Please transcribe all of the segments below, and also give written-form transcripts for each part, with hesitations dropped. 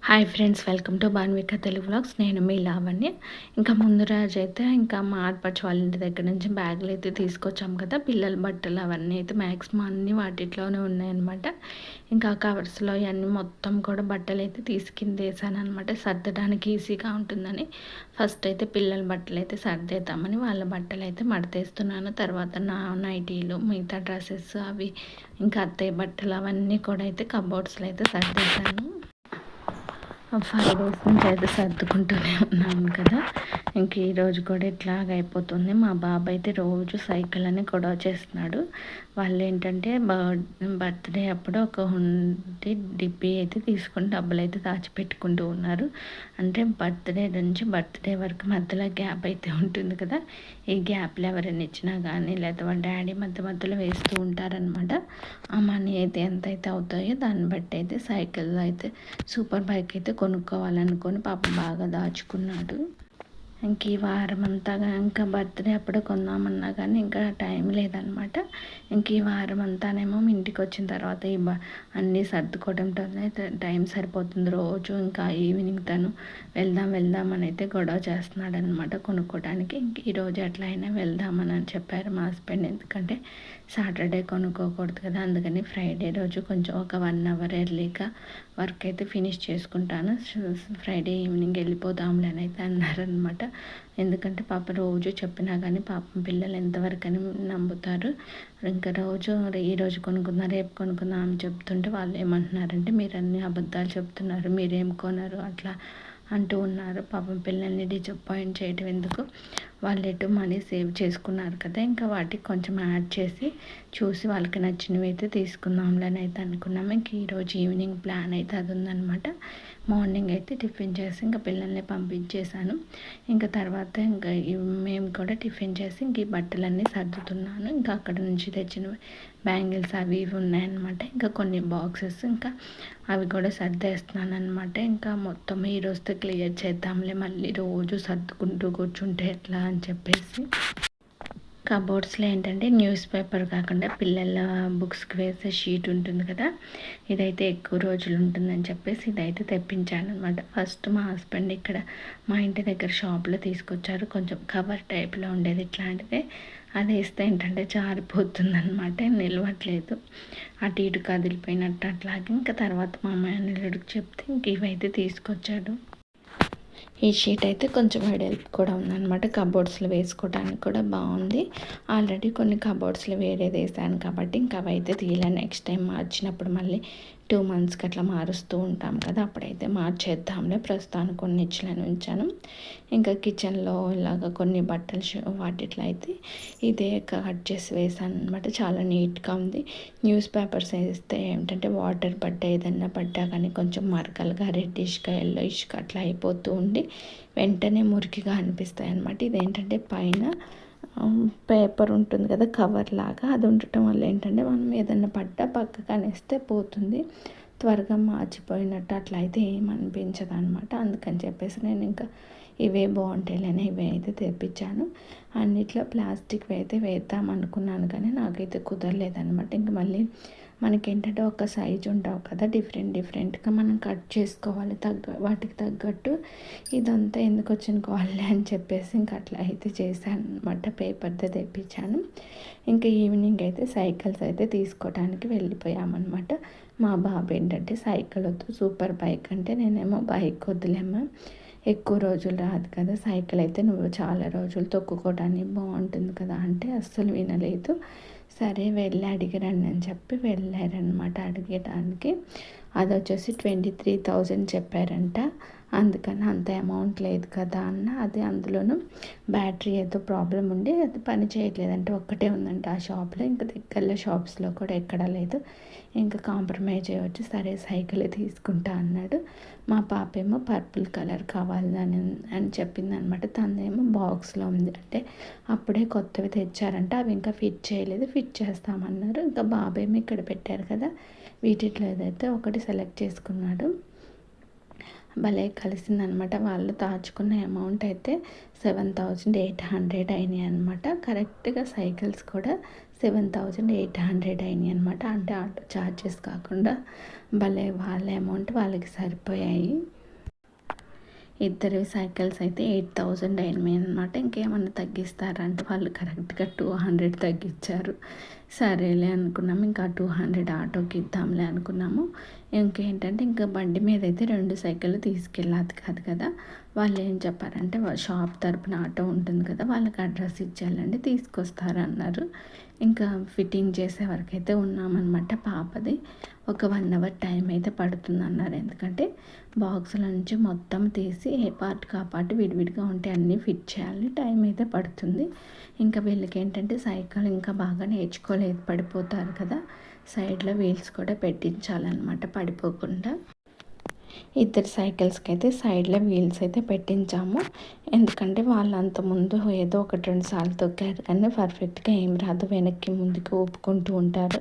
Hi friends, welcome to Banvika Telugu vlogs. నేను మీ లావణ్య. ఇంకా ముందు రోజు అయితే ఇంకా మా ఆడపడుచు వాళ్ళ ఇంటి దగ్గర నుంచి బ్యాగులు అయితే తీసుకొచ్చాం కదా, పిల్లల బట్టలు అవన్నీ అయితే మ్యాక్సిమం అన్నీ వాటిలోనే ఉన్నాయన్నమాట. ఇంకా కవర్స్లో ఇవన్నీ మొత్తం కూడా బట్టలు అయితే తీసుకుందేసాను అనమాట, సర్దడానికి ఈజీగా ఉంటుందని. ఫస్ట్ అయితే పిల్లల బట్టలు అయితే సర్దేద్దామని వాళ్ళ బట్టలు అయితే మడతేస్తున్నాను. తర్వాత నా నైటీలు, మిగతా డ్రెస్సెస్ అవి, ఇంకా అత్తయ్య బట్టలు అవన్నీ కూడా అయితే కబోర్డ్స్లో అయితే సర్దేశాను. 5 డేస్ నుంచి అయితే సర్దుకుంటూనే ఉన్నాను కదా. ఇంక ఈరోజు కూడా ఇట్లాగ అయిపోతుంది. మా బాబు అయితే రోజు సైకిల్ అని గొడవ చేస్తున్నాడు. వాళ్ళు ఏంటంటే బర్త్డే అప్పుడు ఒక హుండీ డిబ్బీ అయితే తీసుకొని డబ్బులు అయితే దాచిపెట్టుకుంటూ ఉన్నారు. అంటే బర్త్డే నుంచి బర్త్డే వరకు మధ్యలో గ్యాప్ అయితే ఉంటుంది కదా, ఈ గ్యాప్లో ఎవరైనా ఇచ్చినా కానీ లేదా వాళ్ళ డాడీ మధ్యలో వేస్తూ ఉంటారనమాట. ఆ మనీ అయితే ఎంత అయితే అవుతాయో దాన్ని బట్టి అయితే సైకిల్ అయితే సూపర్ బైక్ అయితే కొనుక్కోవాలనుకొని పాపం బాగా దాచుకున్నాడు. ఇంక ఈ వారం అంతా ఇంకా బర్త్డే అప్పుడు కొందామన్నా కానీ ఇంకా టైం లేదనమాట. ఇంక ఈ వారం అంతానేమో ఇంటికి వచ్చిన తర్వాత అన్నీ సర్దుకోవడంతోనే టైం సరిపోతుంది. రోజు ఇంకా ఈవినింగ్ తను వెళ్దాం అని అయితే గొడవ చేస్తున్నాడు అనమాట కొనుక్కోవడానికి. ఇంక ఈరోజు ఎట్లా అయినా వెళ్దామని చెప్పారు మా హస్బెండ్. ఎందుకంటే సాటర్డే కొనుక్కోకూడదు కదా, అందుకని ఫ్రైడే రోజు కొంచెం ఒక 1 అవర్ ఎర్లీగా వర్క్ అయితే ఫినిష్ చేసుకుంటాను, ఫ్రైడే ఈవినింగ్ వెళ్ళిపోదాంలే అని అయితే అన్నారనమాట. ఎందుకంటే పాప రోజు చెప్పినా కానీ పాపం పిల్లలు ఎంతవరకని నమ్ముతారు. ఇంకా ఈరోజు కొనుక్కుందాం రేపు కొనుక్కుందాం అని చెప్తుంటే వాళ్ళు ఏమంటున్నారంటే మీరు అన్ని అబద్ధాలు చెప్తున్నారు, మీరేం కొనరు అట్లా అంటూ ఉన్నారు. పాపం పిల్లల్ని డిసప్పాయింట్ చేయడం ఎందుకు, వాళ్ళు ఎటు మనీ సేవ్ చేసుకున్నారు కదా, ఇంకా వాటికి కొంచెం యాడ్ చేసి చూసి వాళ్ళకి నచ్చినవి అయితే తీసుకుందాంలే అని అయితే అనుకున్నాము. ఇంక ఈరోజు ఈవినింగ్ ప్లాన్ అయితే అది ఉందన్నమాట. మార్నింగ్ అయితే టిఫిన్ చేసి ఇంకా పిల్లల్ని పంపించేశాను. ఇంకా తర్వాత ఇంకా మేము కూడా టిఫిన్ చేసి ఇంక ఈ బట్టలన్నీ సర్దుతున్నాను. ఇంకా అక్కడ నుంచి తెచ్చిన బ్యాంగిల్స్ అవి ఇవి ఉన్నాయన్నమాట. ఇంకా కొన్ని బాక్సెస్ ఇంకా అవి కూడా సర్దేస్తున్నాను అనమాట. ఇంకా మొత్తం ఈరోజుతో క్లియర్ చేద్దాంలే, మళ్ళీ రోజు సర్దుకుంటూ కూర్చుంటే ఎట్లా అని చెప్పేసి. కబోర్డ్స్లో ఏంటంటే న్యూస్ పేపర్ కాకుండా పిల్లల బుక్స్కి వేసే షీట్ ఉంటుంది కదా, ఇదైతే ఎక్కువ రోజులు ఉంటుందని చెప్పేసి ఇదైతే తెప్పించాను అనమాట. ఫస్ట్ మా హస్బెండ్ ఇక్కడ మా ఇంటి దగ్గర షాప్లో తీసుకొచ్చారు, కొంచెం కవర్ టైప్లో ఉండేది ఇట్లాంటిదే. అది వేస్తే ఏంటంటే జారిపోతుంది అనమాట, నిలవట్లేదు, అటు ఇటు కదిలిపోయినట్టు అట్లాగే. ఇంకా తర్వాత మా మేనల్లుడికి చెప్తే ఇంక ఇవైతే తీసుకొచ్చాడు. ఈ షీట్ అయితే కొంచెం వెడల్పు కూడా ఉందన్నమాట, కబోర్డ్స్లో వేసుకోవడానికి కూడా బాగుంది. ఆల్రెడీ కొన్ని కబోర్డ్స్లో వేరేది వేసాను కాబట్టి ఇంకా అవైతే తీయలే. నెక్స్ట్ టైం మార్చినప్పుడు మళ్ళీ 2 మంత్స్కి అట్లా మారుస్తూ ఉంటాం కదా, అప్పుడైతే మార్చేద్దాంలే, ప్రస్తుతానికి కొన్ని ఇచ్చులని ఉంచాను. ఇంకా కిచెన్లో ఇలాగ కొన్ని బట్టలు వాటిట్లో అయితే ఇదే కట్ చేసి వేసాను అనమాట. చాలా నీట్గా ఉంది. న్యూస్ పేపర్స్ వేస్తే ఏంటంటే వాటర్ పడ్డా ఏదన్నా పడ్డా కానీ కొంచెం మరకలుగా రెడ్డిష్గా ఎల్లోయిష్గా అట్లా అయిపోతూ ఉండి వెంటనే మురికిగా అనిపిస్తాయి అన్నమాట. ఇదేంటంటే పైన పేపర్ ఉంటుంది కదా, కవర్ లాగా, అది ఉండటం వల్ల ఏంటంటే మనం ఏదన్నా పడ్డా పక్కకు అనేస్తే పోతుంది, త్వరగా మార్చిపోయినట్టు అట్లా అయితే ఏమనిపించదు అనమాట. అందుకని చెప్పేసి నేను ఇంకా ఇవే బాగుంటాయిలేని ఇవే అయితే తెప్పించాను. అన్నిట్లో ప్లాస్టిక్ అయితే వేద్దాం అనుకున్నాను కానీ నాకైతే కుదరలేదనమాట. ఇంక మళ్ళీ మనకేంటంటే ఒక సైజు ఉంటావు కదా, డిఫరెంట్గా మనం కట్ చేసుకోవాలి, వాటికి తగ్గట్టు. ఇదంతా ఎందుకు వచ్చినుకోవాలి అని చెప్పేసి ఇంక అట్లా అయితే చేశాను అనమాట, పేపర్తో తెప్పించాను. ఇంకా ఈవినింగ్ అయితే సైకిల్స్ అయితే తీసుకోవడానికి వెళ్ళిపోయామన్నమాట. మా బాబు ఏంటంటే సైకిల్ వద్దు, సూపర్ బైక్ అంటే, నేనేమో బైక్ వద్దులేమ్మా, ఎక్కువ రోజులు రాదు కదా సైకిల్ అయితే, నువ్వు చాలా రోజులు తొక్కుకోవడానికి బాగుంటుంది కదా అంటే అస్సలు వినలేదు. సరే వెళ్ళి అడిగి రండి అని చెప్పి వెళ్ళారనమాట అడిగేటానికి. అది వచ్చేసి 23,000 చెప్పారంట. అందుకని అంత అమౌంట్ లేదు కదా అన్న, అది అందులోనూ బ్యాటరీ ఏదో ప్రాబ్లం ఉండి అది పని చేయట్లేదంటే, ఒక్కటే ఉందంట ఆ షాప్లో, ఇంకా దగ్గరలో షాప్స్లో కూడా ఎక్కడా లేదు. ఇంకా కాంప్రమైజ్ అయ్యొచ్చు, సరే సైకిల్ తీసుకుంటా అన్నాడు. మా పాప ఏమో పర్పుల్ కలర్ కావాలని చెప్పింది అనమాట. తనేమో బాక్స్లో ఉంది, అంటే అప్పుడే కొత్తవి తెచ్చారంట, అవి ఇంకా ఫిట్ చేయలేదు, ఫిట్ చేస్తామన్నారు. ఇంకా బాబేమో ఇక్కడ పెట్టారు కదా, వీటిలో ఏదైతే ఒకటి సెలెక్ట్ చేసుకున్నాడు. భలే కలిసిందనమాట. వాళ్ళు దాచుకున్న అమౌంట్ అయితే 7,800 అయినాయి అనమాట. కరెక్ట్గా సైకిల్స్ కూడా 7,800 అయినాయి అనమాట. అంటే ఆటో ఛార్జెస్ కాకుండా భలే వాళ్ళ అమౌంట్ వాళ్ళకి సరిపోయాయి. ఇద్దరి సైకిల్స్ అయితే 8,000 అయినాయి అనమాట. ఇంకేమన్నా తగ్గిస్తారంటే వాళ్ళు కరెక్ట్గా 200 తగ్గించారు. సరేలే అనుకున్నాము, ఇంకా 200 ఆటోకి ఇద్దాంలే అనుకున్నాము. ఇంకేంటంటే ఇంకా బండి మీద అయితే 2 సైకిళ్ళు తీసుకెళ్ళాది కాదు కదా. వాళ్ళు ఏం చెప్పారంటే షాప్ తరపున ఆటో ఉంటుంది కదా, వాళ్ళకి అడ్రస్ ఇచ్చేయాలండి, తీసుకొస్తారన్నారు. ఇంకా ఫిట్టింగ్ చేసే వరకు అయితే ఉన్నామన్నమాట. పాపది ఒక 1 అవర్ టైం అయితే పడుతుందన్నారు. ఎందుకంటే బాక్సుల నుంచి మొత్తం తీసి ఏ పార్ట్కి ఆ పార్ట్ విడివిడిగా ఉంటే అన్నీ ఫిట్ చేయాలి, టైం అయితే పడుతుంది. ఇంకా వీళ్ళకి ఏంటంటే సైకిల్ ఇంకా బాగా నేర్చుకోలేదు, పడిపోతారు కదా, సైడ్లో వీల్స్ కూడా పెట్టించాలన్నమాట పడిపోకుండా. ఇద్దరు సైకిల్స్కి అయితే సైడ్లో వీల్స్ అయితే పెట్టించాము. ఎందుకంటే వాళ్ళు అంతకుముందు ఏదో 1-2 సార్లు తొక్కారు కానీ పర్ఫెక్ట్గా ఏం రాదు, వెనక్కి ముందుకు ఊపుకుంటూ ఉంటారు,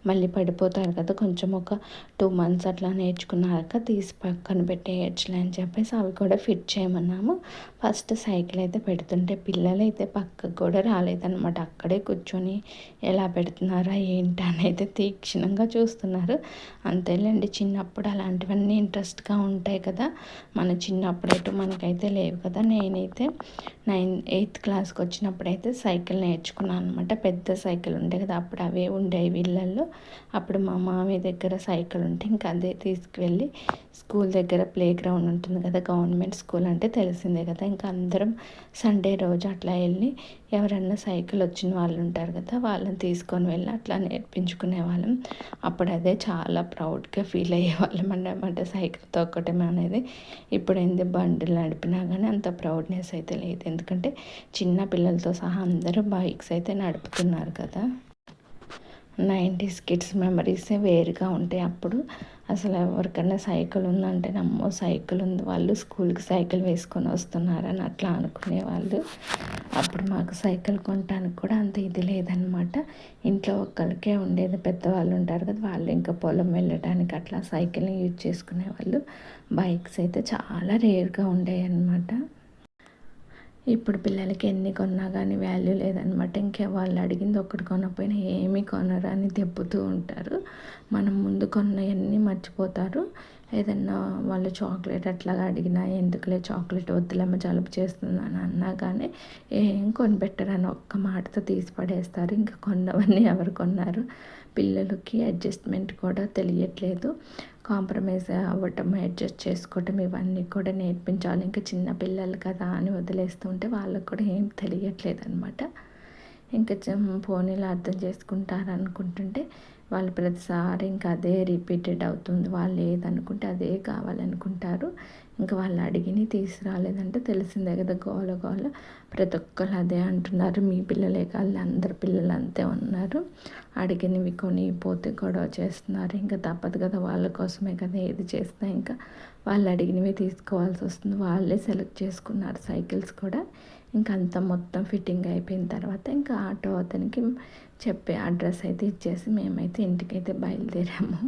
మళ్ళీ పడిపోతారు కదా. కొంచెం ఒక 2 months అట్లా నేర్చుకున్నాక తీసి పక్కన పెట్టేయచ్చులే అని చెప్పేసి అవి కూడా ఫిట్ చేయమన్నాము. ఫస్ట్ సైకిల్ అయితే పెడుతుంటే పిల్లలు అయితే పక్కకు కూడా రాలేదన్నమాట. అక్కడే కూర్చొని ఎలా పెడుతున్నారా ఏంటి అని అయితే తీక్షణంగా చూస్తున్నారు. అంతేలేండి, చిన్నప్పుడు అలాంటివన్నీ ఇంట్రెస్ట్గా ఉంటాయి కదా. మన చిన్నప్పుడైతే మనకైతే లేవు కదా. నేనైతే 8th క్లాస్కి వచ్చినప్పుడైతే సైకిల్ నేర్చుకున్నాను అనమాట. పెద్ద సైకిల్ ఉండే కదా, అప్పుడు అవే ఉండేవి ఇళ్ళల్లో. అప్పుడు మా మామయ్య దగ్గర సైకిల్ ఉంటే ఇంకా అదే తీసుకువెళ్ళి స్కూల్ దగ్గర ప్లే గ్రౌండ్ ఉంటుంది కదా, గవర్నమెంట్ స్కూల్ అంటే తెలిసిందే కదా, ఇంకా అందరం సండే రోజు అట్లా వెళ్ళి ఎవరన్నా సైకిల్ వచ్చిన వాళ్ళు ఉంటారు కదా, వాళ్ళని తీసుకొని వెళ్ళి అట్లా నేర్పించుకునే వాళ్ళం. అప్పుడు అదే చాలా ప్రౌడ్గా ఫీల్ అయ్యేవాళ్ళం అన్నమాట, సైకిల్ తొక్కటం అనేది. ఇప్పుడు ఏంది బండిలు నడిపినా కానీ అంత ప్రౌడ్నెస్ అయితే లేదు, ఎందుకంటే చిన్న పిల్లలతో సహా అందరూ బైక్స్ అయితే నడుపుతున్నారు కదా. 90s కిడ్స్ మెమరీసే వేరుగా ఉంటాయి. అప్పుడు అసలు ఎవరికైనా సైకిల్ ఉందంటే నమ్మో సైకిల్ ఉంది, వాళ్ళు స్కూల్కి సైకిల్ వేసుకొని వస్తున్నారని అట్లా అనుకునేవాళ్ళు. అప్పుడు మాకు సైకిల్ కొనడానికి కూడా అంత ఇది లేదనమాట. ఇంట్లో ఒక్కరికే ఉండేది, పెద్దవాళ్ళు ఉంటారు కదా, వాళ్ళు ఇంకా పొలం వెళ్ళడానికి అట్లా సైకిల్ని యూజ్ చేసుకునేవాళ్ళు. బైక్స్ అయితే చాలా రేర్గా ఉండేవి అన్నమాట. ఇప్పుడు పిల్లలకి ఎన్ని కొన్నా కానీ వాల్యూ లేదనమాట. ఇంకా వాళ్ళు అడిగింది ఒకటి కొనకపోయినా ఏమీ కొనరు అని దెబ్బతూ ఉంటారు. మనం ముందు కొన్నవన్నీ మర్చిపోతారు. ఏదన్నా వాళ్ళు చాక్లెట్ అట్లాగా అడిగినా ఎందుకులే చాక్లెట్ వద్దులేమో జలుబు చేస్తుంది అని అన్నా కానీ ఏం కొనిపెట్టరు అని ఒక్క మాటతో తీసి పడేస్తారు. ఇంకా కొన్నవన్నీ ఎవరు కొన్నారు. పిల్లలకి అడ్జస్ట్మెంట్ కూడా తెలియట్లేదు, కాంప్రమైజ్ అవ్వటం, అడ్జస్ట్ చేసుకోవటం ఇవన్నీ కూడా నేర్పించాలి. ఇంకా చిన్న పిల్లలు కదా అని వదిలేస్తుంటే వాళ్ళకు కూడా ఏం తెలియట్లేదు అనమాట. ఇంకా పోనీలు అర్థం చేసుకుంటారు అనుకుంటుంటే వాళ్ళు ప్రతిసారి ఇంకా అదే రిపీటెడ్ అవుతుంది. వాళ్ళు ఏదనుకుంటే అదే కావాలనుకుంటారు. ఇంకా వాళ్ళు అడిగిని తీసుకురాలేదంటే తెలిసిందే కదా, గోల గోల. ప్రతి ఒక్కరు అదే అంటున్నారు, మీ పిల్లలే కాదు అందరు పిల్లలు అంతే ఉన్నారు, అడిగినవి కొని పోతే గొడవ చేస్తున్నారు. ఇంకా తప్పదు కదా, వాళ్ళ కోసమే కదా ఏది చేసినా ఇంకా వాళ్ళు అడిగినవి తీసుకోవాల్సి వస్తుంది. వాళ్ళే సెలెక్ట్ చేసుకున్నారు సైకిల్స్ కూడా. ఇంకా అంతా మొత్తం ఫిట్టింగ్ అయిపోయిన తర్వాత ఇంకా ఆటో అతనికి చెప్పే అడ్రస్ అయితే ఇచ్చేసి మేమైతే ఇంటికైతే బయలుదేరాము.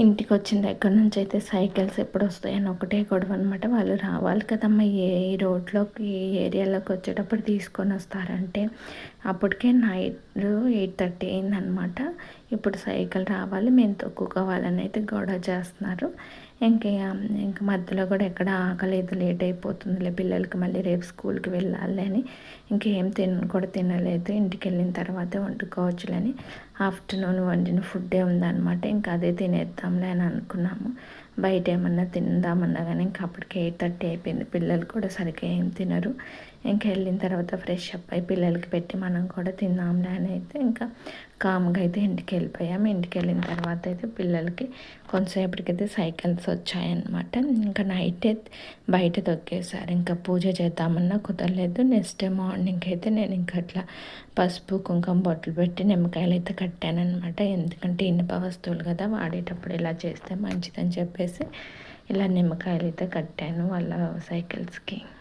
ఇంటికి వచ్చిన దగ్గర నుంచి అయితే సైకిల్స్ ఎప్పుడు వస్తాయని ఒకటే గొడవ అనమాట. వాళ్ళు రావాలి కదమ్మా, ఏ రోడ్లోకి ఏ ఏరియాలోకి వచ్చేటప్పుడు తీసుకొని వస్తారంటే అప్పటికే నైట్ 8:30 అయిందనమాట. ఇప్పుడు సైకిల్ రావాలి, మేము తొక్కుకోవాలని అయితే గొడవ చేస్తున్నారు. ఇంక మధ్యలో కూడా ఎక్కడ ఆకలేదు, లేట్ అయిపోతుందిలే పిల్లలకి, మళ్ళీ రేపు స్కూల్కి వెళ్ళాలి అని ఇంకేం తినలేదు. ఇంటికి వెళ్ళిన తర్వాత వండుకోవచ్చులని ఆఫ్టర్నూన్ వండిన ఫుడ్డే ఉందన్నమాట. ఇంకా అదే తినేద్దాంలే అని అనుకున్నాము. బయట ఏమన్నా తిందామన్నా కానీ ఇంకా అప్పటికి 8:30 అయిపోయింది. పిల్లలు కూడా సరిగ్గా ఏం తినరు. ఇంకా వెళ్ళిన తర్వాత ఫ్రెష్ అప్ అయి పిల్లలకి పెట్టి మనం కూడా తిందాంలే అని అయితే ఇంకా కామ్గా అయితే ఇంటికి వెళ్ళిపోయాము. ఇంటికి వెళ్ళిన తర్వాత అయితే పిల్లలకి కొంతసేపటికైతే సైకిల్స్ వచ్చాయన్నమాట. ఇంకా నైట్ బయట తొక్కేశారు. ఇంకా పూజ చేద్దామన్నా కుదరలేదు. నెక్స్ట్ డే మార్నింగ్ అయితే నేను ఇంకా అట్లా పసుపు కుంకుమ బొట్లు పెట్టి నిమ్మకాయలు అయితే కట్టానమాట. ఎందుకంటే ఇనుప వస్తువులు కదా, వాడేటప్పుడు ఇలా చేస్తే మంచిదని చెప్పేసి ఇలా నిమ్మకాయలు అయితే కట్టాను వాళ్ళ సైకిల్స్కి.